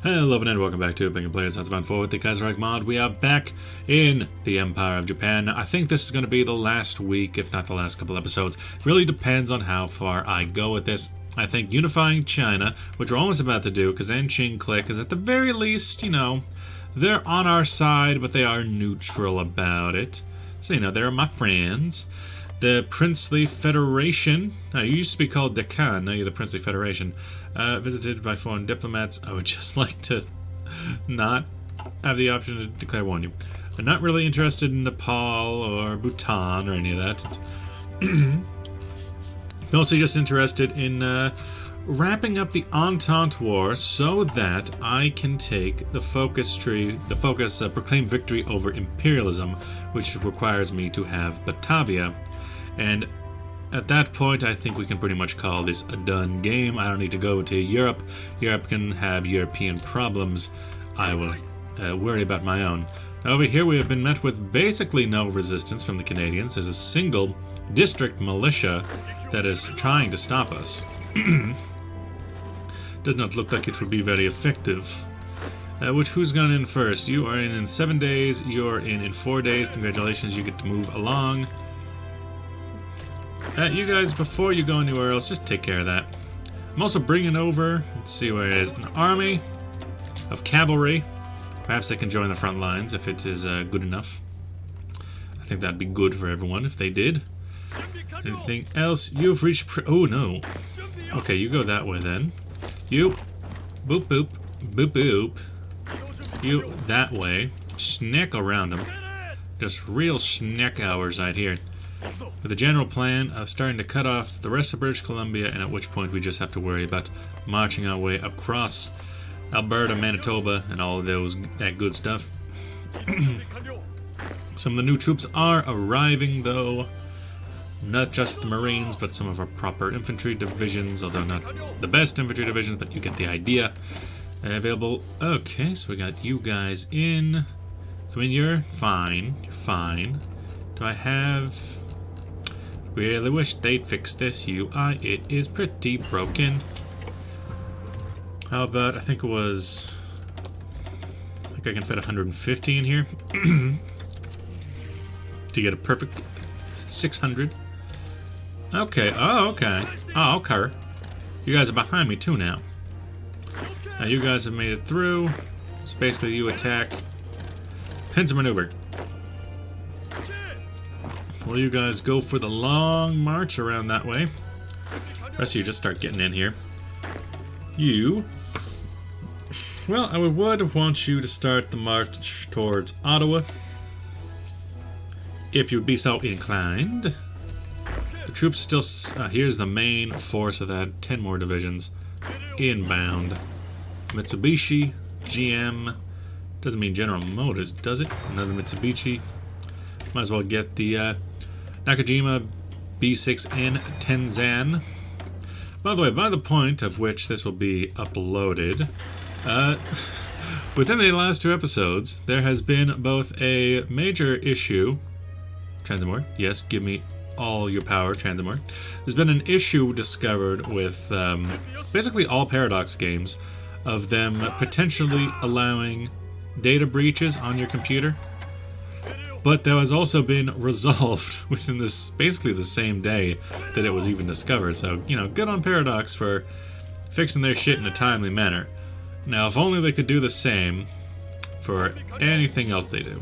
Hello and welcome back to Playing Players That's Bound 4 with the Kaiserreich mod. We are back in the Empire of Japan. I think this is going to be the last week, if not the last couple episodes. Really depends on how far I go with this. I think unifying China, which we're almost about to do, because Qing Click is at the very least, they're on our side, but they are neutral about it. So, they're my friends. The Princely Federation, you used to be called Deccan, now you're the Princely Federation, visited by foreign diplomats. I would just like to not have the option to declare war on you. I'm not really interested in Nepal or Bhutan or any of that. Mostly just interested in wrapping up the Entente War so that I can take the proclaim victory over imperialism, which requires me to have Batavia. And at that point, I think we can pretty much call this a done game. I don't need to go to Europe. Europe can have European problems. I will worry about my own. Now, over here, we have been met with basically no resistance from the Canadians. There's a single district militia that is trying to stop us. Does not look like it will be very effective. Who's gone in first? You are in 7 days. You're in 4 days. Congratulations, you get to move along. You guys, before you go anywhere else, just take care of that. I'm also bringing over, let's see where it is, an army of cavalry. Perhaps they can join the front lines if it is good enough. I think that'd be good for everyone if they did. Anything else? You've reached... oh, no. Okay, you go that way then. You. Boop, boop. Boop, boop. You that way. Snack around them. Just real snack hours right here. With a general plan of starting to cut off the rest of British Columbia, and at which point we just have to worry about marching our way across Alberta, Manitoba, and all of that good stuff. Some of the new troops are arriving, though. Not just the Marines, but some of our proper infantry divisions, although not the best infantry divisions, but you get the idea. Available. Okay, so we got you guys in. I mean, you're fine. You're fine. Do I have... Really wish they'd fix this UI. It is pretty broken. How about, I think it was... I think I can fit 150 in here. To get a perfect 600. Okay, oh, okay. Oh, okay. You guys are behind me too now. Now you guys have made it through. So basically you attack. Pincer maneuver. Well, you guys go for the long march around that way. The rest of you just start getting in here. You... Well, I would want you to start the march towards Ottawa. If you'd be so inclined. The troops still... here's the main force of that. 10 more divisions. Inbound. Mitsubishi. GM. Doesn't mean General Motors, does it? Another Mitsubishi. Might as well get the... Nakajima B6N Tenzan. By the way, by the point of which this will be uploaded, within the last 2 episodes, there has been both a major issue. Transimor, yes, give me all your power, Transimor. There's been an issue discovered with basically all Paradox games of them potentially allowing data breaches on your computer. But that has also been resolved within this, basically the same day that it was even discovered. So, good on Paradox for fixing their shit in a timely manner. Now, if only they could do the same for anything else they do.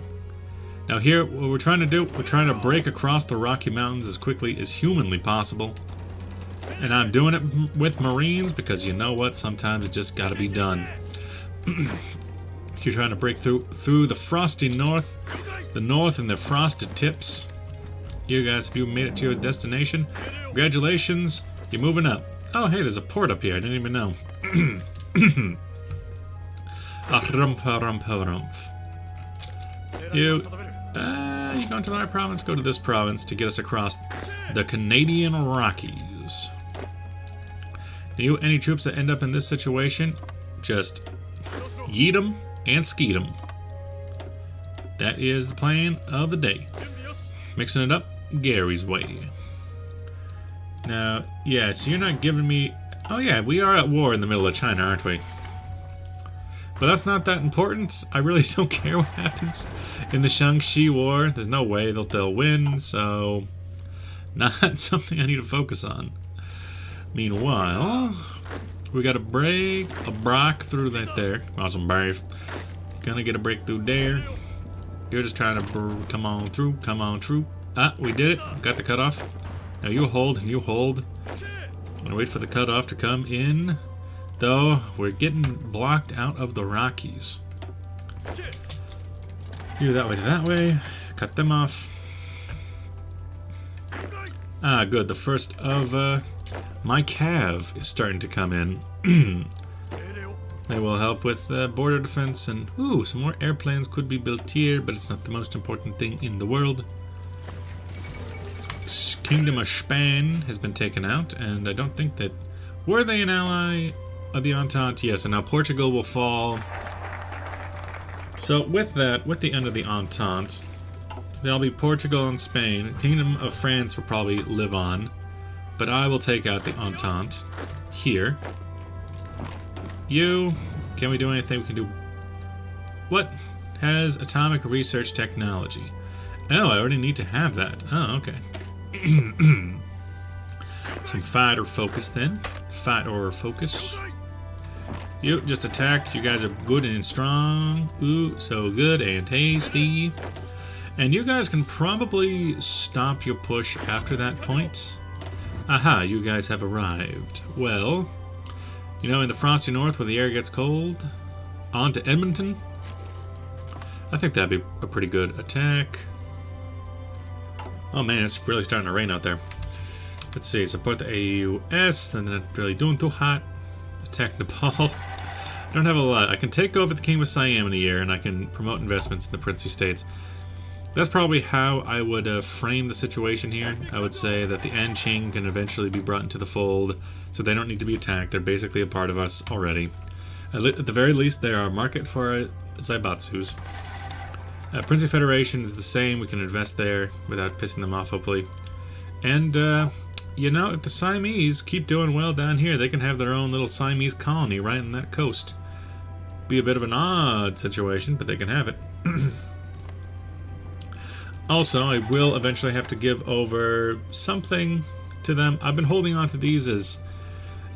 Now here, what we're trying to do, we're trying to break across the Rocky Mountains as quickly as humanly possible. And I'm doing it with Marines because you know what? Sometimes it just gotta be done. You're trying to break through the frosty north. The north and the frosted tips. You guys, if you made it to your destination, congratulations, you're moving up. Oh, hey, there's a port up here. I didn't even know. You going to our province? Go to this province to get us across the Canadian Rockies. Any troops that end up in this situation, just yeet them and skeet them. That is the plan of the day. Mixing it up Gary's way. Now, yeah, so you're not giving me... Oh yeah, we are at war in the middle of China, aren't we? But that's not that important. I really don't care what happens in the Shaanxi War. There's no way that they'll win, so not something I need to focus on. Meanwhile, we got a break through that there. Awesome, brave. Gonna get a breakthrough there. You're just trying to come on through. Ah, we did it. Got the cutoff. Now you hold and you hold. I'm gonna wait for the cutoff to come in. Though, we're getting blocked out of the Rockies. Do that way. Cut them off. Ah, good. The first of my cav is starting to come in. They will help with border defense and... Ooh, some more airplanes could be built here, but it's not the most important thing in the world. Kingdom of Spain has been taken out, and I don't think that... Were they an ally of the Entente? Yes, and now Portugal will fall. So with that, with the end of the Entente, there'll be Portugal and Spain. Kingdom of France will probably live on, but I will take out the Entente here. Can we do anything? We can do... What? Has atomic research technology. Oh, I already need to have that. Oh, okay. Some fight or focus then. Fight or focus. You just attack. You guys are good and strong. Ooh, so good and tasty. And you guys can probably stop your push after that point. Aha, you guys have arrived. Well, you know, in the frosty north where the air gets cold, on to Edmonton. I think that'd be a pretty good attack. Oh man, it's really starting to rain out there. Let's see, support the AUS, and then not really doing too hot. Attack Nepal. Don't have a lot. I can take over the Kingdom of Siam in a year, and I can promote investments in the Princely States. That's probably how I would frame the situation here. I would say that the Anqing can eventually be brought into the fold, so they don't need to be attacked. They're basically a part of us already. At the very least, they are a market for Zaibatsus. Princely Federation is the same. We can invest there without pissing them off, hopefully. And, you know, if the Siamese keep doing well down here, they can have their own little Siamese colony right in that coast. Be a bit of an odd situation, but they can have it. Also, I will eventually have to give over something to them. I've been holding on to these as...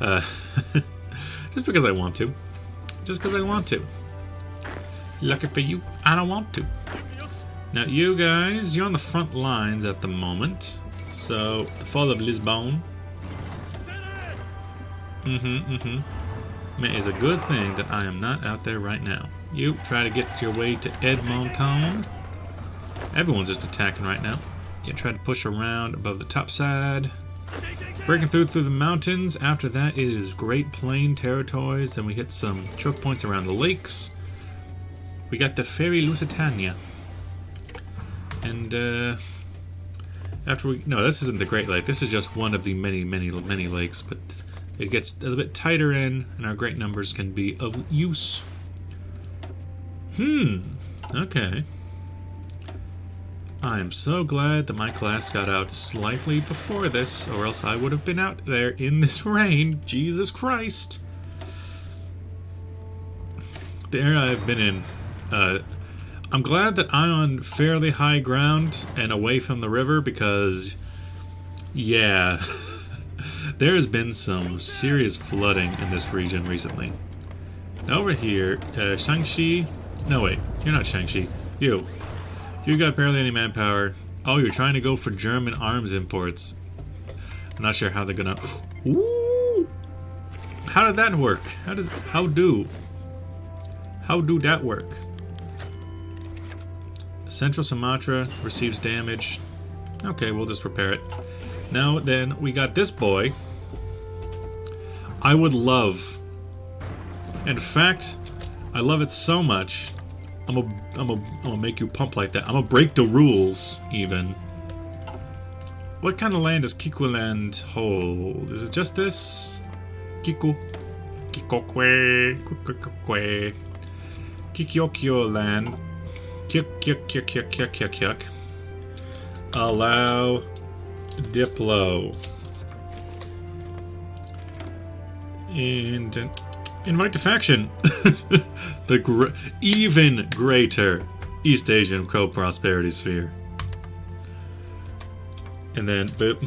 just because I want to. Just because I want to. Lucky for you, I don't want to. Now, you guys, you're on the front lines at the moment. So, the fall of Lisbon. It is a good thing that I am not out there right now. You try to get your way to Edmonton. Everyone's just attacking right now. You try to push around above the top side. Breaking through the mountains. After that, it is Great Plain territories. Then we hit some choke points around the lakes. We got the Ferry Lusitania. And, after we... No, this isn't the Great Lake. This is just one of the many, many, many lakes. But it gets a little bit tighter in, and our great numbers can be of use. Okay. I am so glad that my class got out slightly before this, or else I would have been out there in this rain. Jesus Christ. The area I've been in, I'm glad that I'm on fairly high ground and away from the river because, yeah, there has been some serious flooding in this region recently. Now over here, Shaanxi. No, wait, you're not Shaanxi. You got barely any manpower. Oh, you're trying to go for German arms imports. I'm not sure how they're gonna... Ooh! How did that work? How do that work? Central Sumatra receives damage. Okay, we'll just repair it. Now then, we got this boy. I would love... In fact, I love it so much... I'm gonna make you pump like that. I'm gonna break the rules, even. What kind of land does Kikuland hold? Is it just this? Kikyokyo land. Kyuk. Allow Diplo. And invite to faction. Even greater East Asian co-prosperity sphere. And then, boop.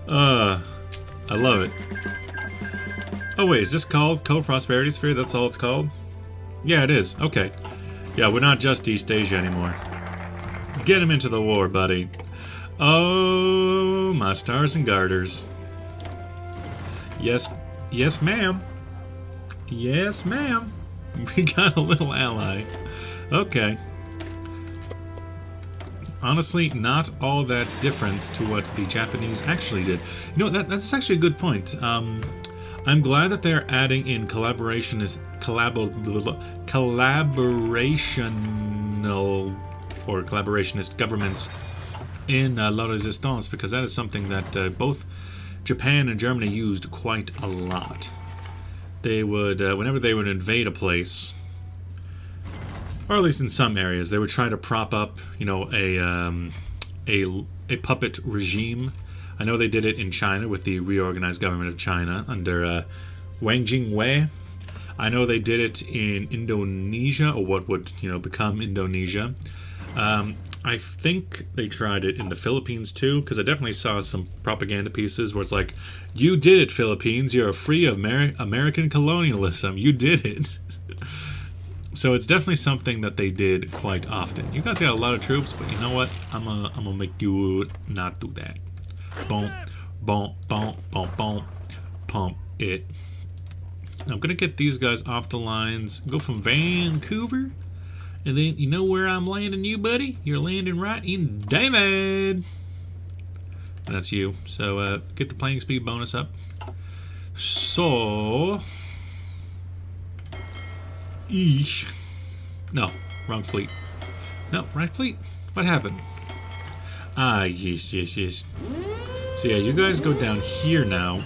I love it. Oh wait, is this called co-prosperity sphere? That's all it's called? Yeah, it is. Okay. Yeah, we're not just East Asia anymore. Get him into the war, buddy. Oh, my stars and garters. Yes, yes, ma'am. Yes, ma'am. We got a little ally. Okay. Honestly, not all that different to what the Japanese actually did. You know, that's actually a good point. I'm glad that they're adding in collaborational or collaborationist governments in La Resistance, because that is something that both Japan and Germany used quite a lot. They would, whenever they would invade a place, or at least in some areas, they would try to prop up, you know, a puppet regime. I know they did it in China with the reorganized government of China under Wang Jingwei. I know they did it in Indonesia, or what would, you know, become Indonesia. I think they tried it in the Philippines too, because I definitely saw some propaganda pieces where it's like, "You did it, Philippines. You're free of American colonialism. You did it." So it's definitely something that they did quite often. You guys got a lot of troops, but you know what? I'm gonna make you not do that. Boom, boom, boom, boom, boom, pump it. Now I'm gonna get these guys off the lines. Go from Vancouver, and then you know where I'm landing you, buddy? You're landing right in David. And that's you. So get the playing speed bonus up. So, no, wrong fleet. No, right fleet. What happened? Ah, yes, yes, yes. So yeah, you guys go down here now.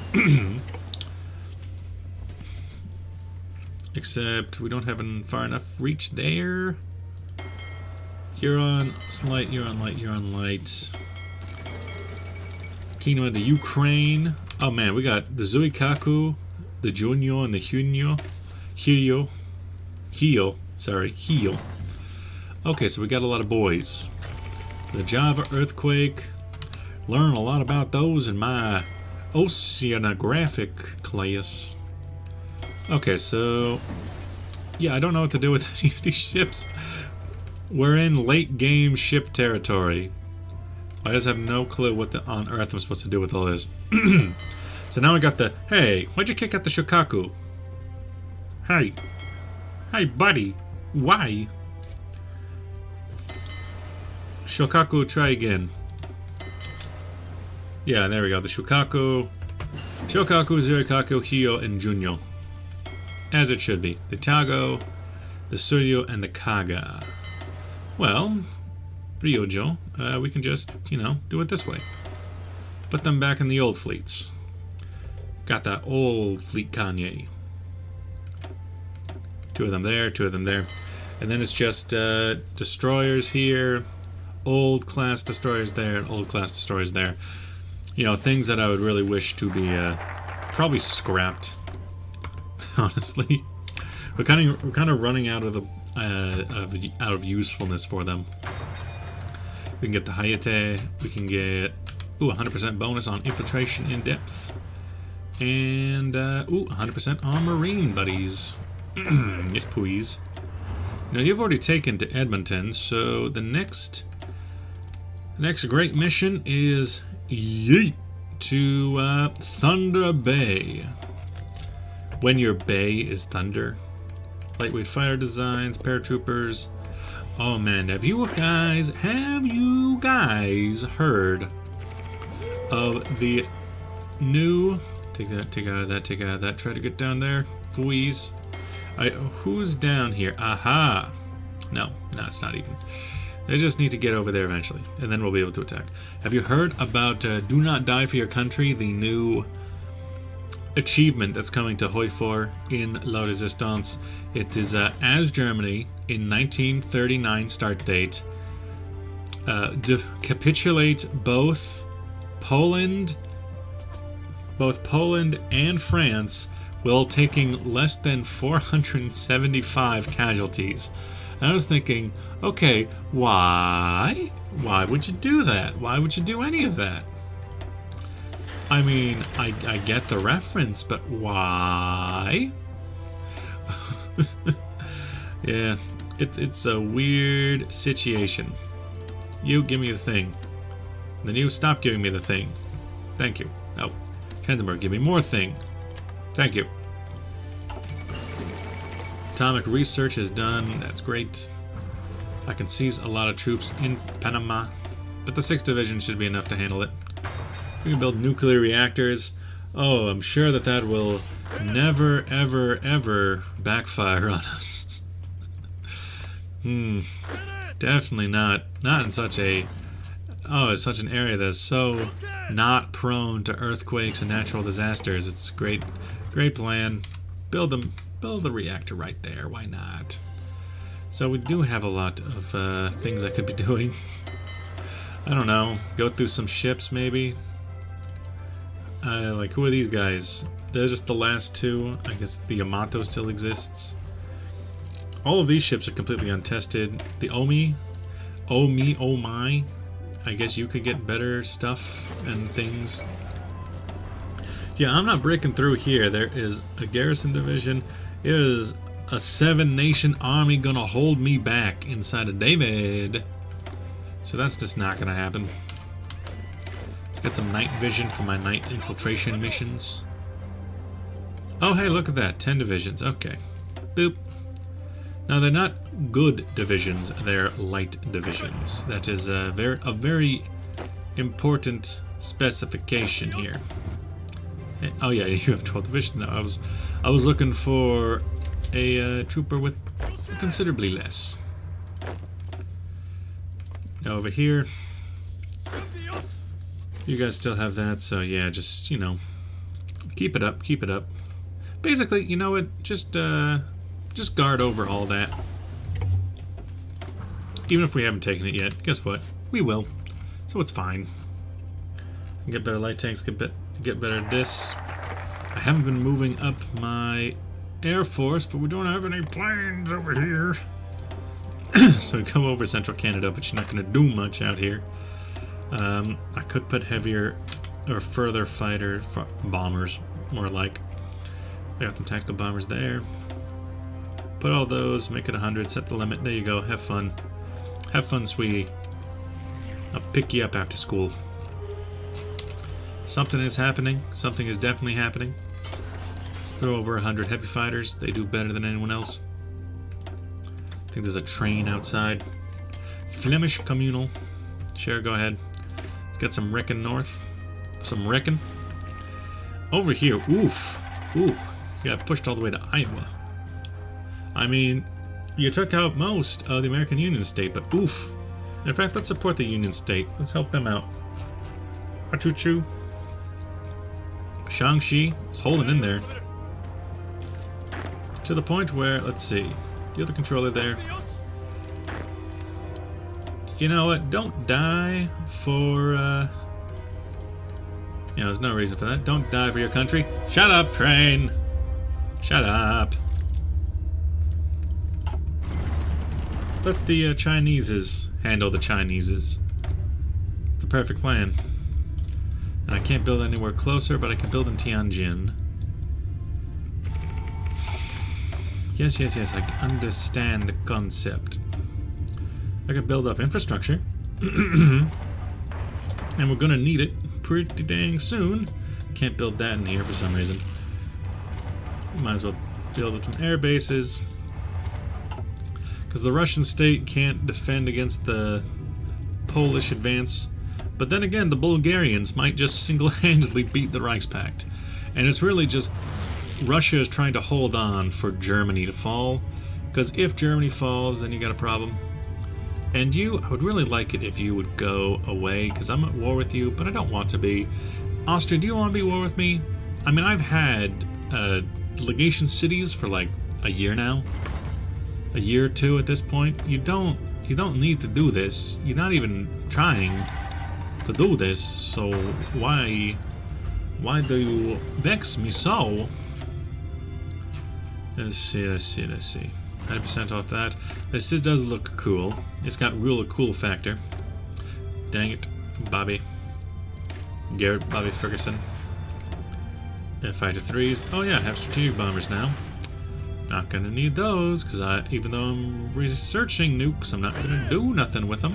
Except we don't have far enough reach there. You're on light, you're on light, you're on light. Kingdom of the Ukraine. Oh man, we got the Zuikaku, the Junyo, and the Hiryo. Okay, so we got a lot of boys. The Java earthquake. Learn a lot about those in my oceanographic class. Okay, so yeah, I don't know what to do with any of these ships. We're in late game ship territory. I just have no clue what on earth I'm supposed to do with all this. So now I got the, hey, why'd you kick out the Shokaku? Hey, buddy, why? Shokaku, try again. Yeah, there we go. The Shokaku, Zuikaku, Hiyo, and Junyo. As it should be. The Tago, the Suryo, and the Kaga. Well, Ryojo, we can just, you know, do it this way. Put them back in the old fleets. Got that old fleet Kanye. Two of them there, two of them there. And then it's just destroyers here, old class destroyers there, and old class destroyers there. You know, things that I would really wish to be probably scrapped. Honestly, we're kind of running out of the out of usefulness for them. We can get the Hayate. We can get 100% bonus on infiltration in depth, and 100% on marine buddies. Yes, please. Now you've already taken to Edmonton, so the next great mission is yeet to Thunder Bay. When your bay is thunder. Lightweight fighter designs, paratroopers. Oh man, have you guys heard of the new... Take out of that, try to get down there, please. Who's down here? Aha! No, it's not even. They just need to get over there eventually, and then we'll be able to attack. Have you heard about Do Not Die for Your Country, the new achievement that's coming to Hoi 4 in La Resistance? It is as Germany in 1939 start date. Capitulate both Poland and France while taking less than 475 casualties. And I was thinking, okay, why? Why would you do that? Why would you do any of that? I mean, I get the reference, but why? Yeah, it's a weird situation. You give me the thing. Then you stop giving me the thing. Thank you. Oh, Hindenburg, give me more thing. Thank you. Atomic research is done. That's great. I can seize a lot of troops in Panama, but the 6th Division should be enough to handle it. We can build nuclear reactors. Oh, I'm sure that will never, ever, ever backfire on us. Definitely not. Not in such a... Oh, it's such an area that's so not prone to earthquakes and natural disasters. It's great, great plan. Build the reactor right there. Why not? So we do have a lot of things I could be doing. I don't know. Go through some ships, maybe. Like, who are these guys? They're just the last two. I guess the Yamato still exists. All of these ships are completely untested. The Omi, oh my. I guess you could get better stuff and things. Yeah, I'm not breaking through here. There is a garrison division. It is a 7-nation army gonna hold me back inside of David. So that's just not gonna happen. Get some night vision for my night infiltration missions. Oh, hey, look at that. 10 divisions. Okay. Boop. Now, they're not good divisions. They're light divisions. That is a very important specification here. Oh, yeah, you have 12 divisions now. I was looking for a trooper with considerably less. Now, over here... You guys still have that, so yeah, just, you know, keep it up, keep it up. Basically, you know what, just guard over all that. Even if we haven't taken it yet, guess what? We will. So it's fine. Get better light tanks, get better this. I haven't been moving up my Air Force, but we don't have any planes over here. So we come over Central Canada, but you're not going to do much out here. I could put heavier or further fighter bombers, more like. I got some tactical bombers there. Put all those, make it 100, set the limit. There you go. Have fun. Have fun, sweetie. I'll pick you up after school. Something is happening. Something is definitely happening. Let's throw over 100 heavy fighters. They do better than anyone else. I think there's a train outside. Flemish communal. Sure, go ahead. Let's get some wrecking north. Some wrecking. Over here, oof. Ooh, you got pushed all the way to Iowa. I mean, you took out most of the American Union state, but oof. In fact, let's support the Union state. Let's help them out. Choo-choo. Shaanxi is holding in there. To the point where, let's see. You're the controller there. You know what? Don't die for, you know, there's no reason for that. Don't die for your country. Shut up, train! Shut up. Let the Chineses handle the Chineses. It's the perfect plan. And I can't build anywhere closer, but I can build in Tianjin. Yes, yes, yes, I understand the concept. I can build up infrastructure. And we're gonna need it pretty dang soon. Can't build that in here for some reason. Might as well build up some air bases. Because the Russian state can't defend against the Polish advance. But then again, the Bulgarians might just single-handedly beat the Reichspakt. And it's really just Russia is trying to hold on for Germany to fall. Because if Germany falls, then you got a problem. And I would really like it if you would go away, because I'm at war with you, but I don't want to be. Austria, do you want to be at war with me? I mean, I've had legation cities for like a year now. A year or two at this point. You don't need to do this. You're not even trying to do this, so why do you vex me so? Let's see. 90% off that. This does look cool. It's got real cool factor. Dang it, Bobby. Garrett Bobby Ferguson. Fighter 3s. Oh yeah, I have strategic bombers now. Not gonna need those, because even though I'm researching nukes, I'm not gonna do nothing with them.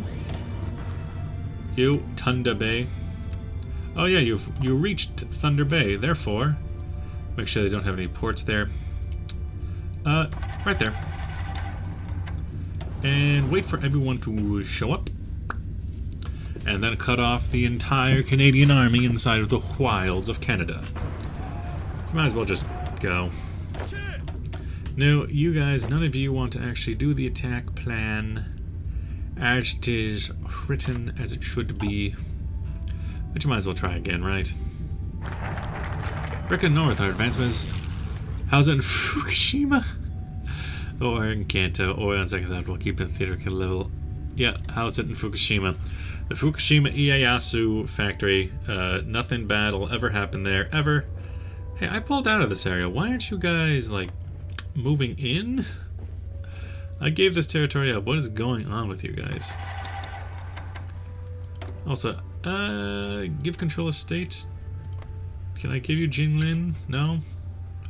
You, Thunder Bay. Oh yeah, you reached Thunder Bay, therefore, make sure they don't have any ports there. Right there. And wait for everyone to show up. And then cut off the entire Canadian army inside of the wilds of Canada. You might as well just go. No, you guys, none of you want to actually do the attack plan as it is written as it should be. But you might as well try again, right? Brecken North, our advancements. How's it in Fukushima? Or in Kanto, or on second thought, we'll keep it theater level. Yeah, how's it in Fukushima? The Fukushima Ieyasu factory, nothing bad will ever happen there, ever. Hey, I pulled out of this area. Why aren't you guys, like, moving in? I gave this territory up. What is going on with you guys? Also, give control of state. Can I give you Jinglin? No?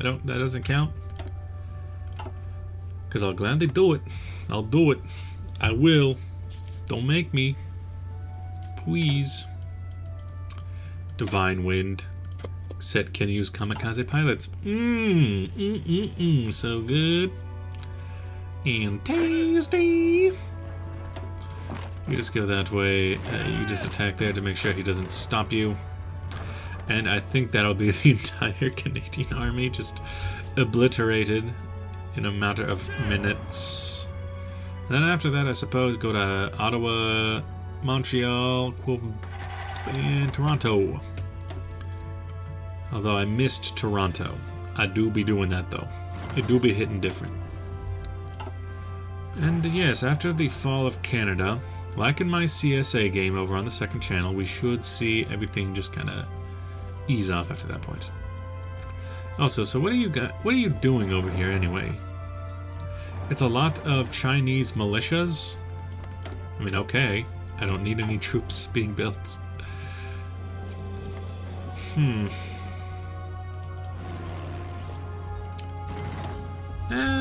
I don't, that doesn't count? Because I'll gladly do it. I'll do it. I will. Don't make me. Please. Divine Wind. Set can use kamikaze pilots. So good. And tasty. You just go that way. You just attack there to make sure he doesn't stop you. And I think that'll be the entire Canadian army just obliterated in a matter of minutes. And then after that, I suppose, go to Ottawa, Montreal, and Toronto. Although I missed Toronto. I do be doing that, though. It do be hitting different. And yes, after the fall of Canada, like in my CSA game over on the second channel, we should see everything just kind of ease off after that point. Also, so what are you doing over here anyway? It's a lot of Chinese militias. I mean, okay. I don't need any troops being built.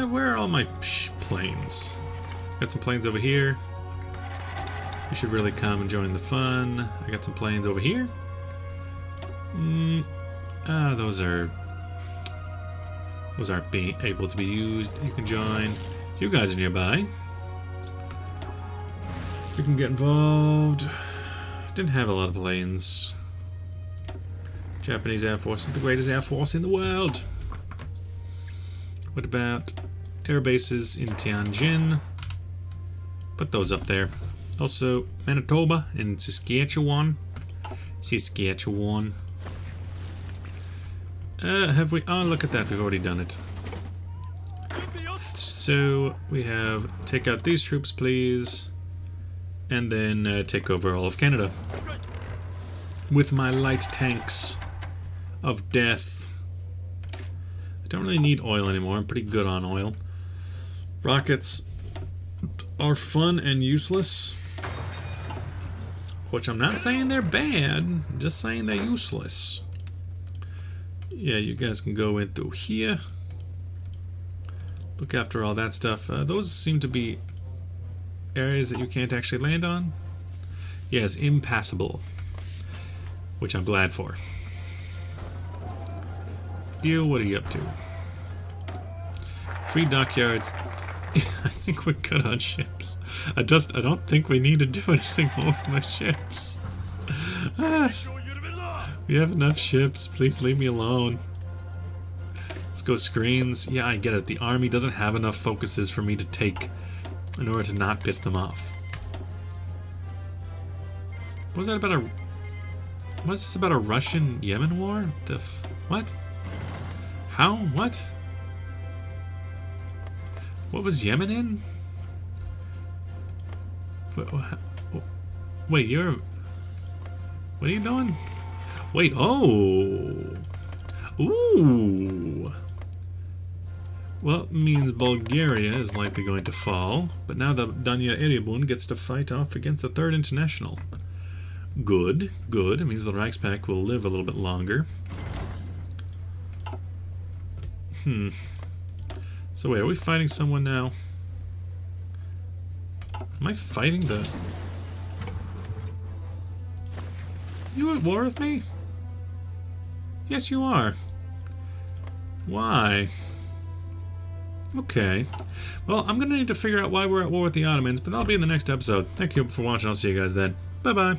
Where are all my planes? Got some planes over here. You should really come and join the fun. I got some planes over here. Those aren't being able to be used. You can join. You guys are nearby. You can get involved. Didn't have a lot of planes. Japanese Air Force is the greatest air force in the world. What about air bases in Tianjin? Put those up there. Also, Manitoba and Saskatchewan. Have we? Oh, look at that. We've already done it. So, we have take out these troops, please. And then take over all of Canada. With my light tanks of death. I don't really need oil anymore. I'm pretty good on oil. Rockets are fun and useless. Which I'm not saying they're bad. I'm just saying they're useless. Yeah, you guys can go in through here. Look after all that stuff. Those seem to be areas that you can't actually land on. Yes, impassable. Which I'm glad for. You, what are you up to? Free dockyards. I think we're good on ships. I don't think we need to do anything more with my ships. We have enough ships. Please leave me alone. Let's go screens. Yeah, I get it. The army doesn't have enough focuses for me to take in order to not piss them off. What was that about what's this about a Russian-Yemen war? What? How? What? What was Yemen in? Wait, you're... What are you doing? Wait, oh! Ooh! Well, it means Bulgaria is likely going to fall, but now the Danya Eribun gets to fight off against the Third International. Good, good. It means the Reichspakt will live a little bit longer. So wait, are we fighting someone now? Am I fighting the... You at war with me? Yes, you are. Why? Okay. Well, I'm gonna need to figure out why we're at war with the Ottomans, but that'll be in the next episode. Thank you for watching. I'll see you guys then. Bye-bye.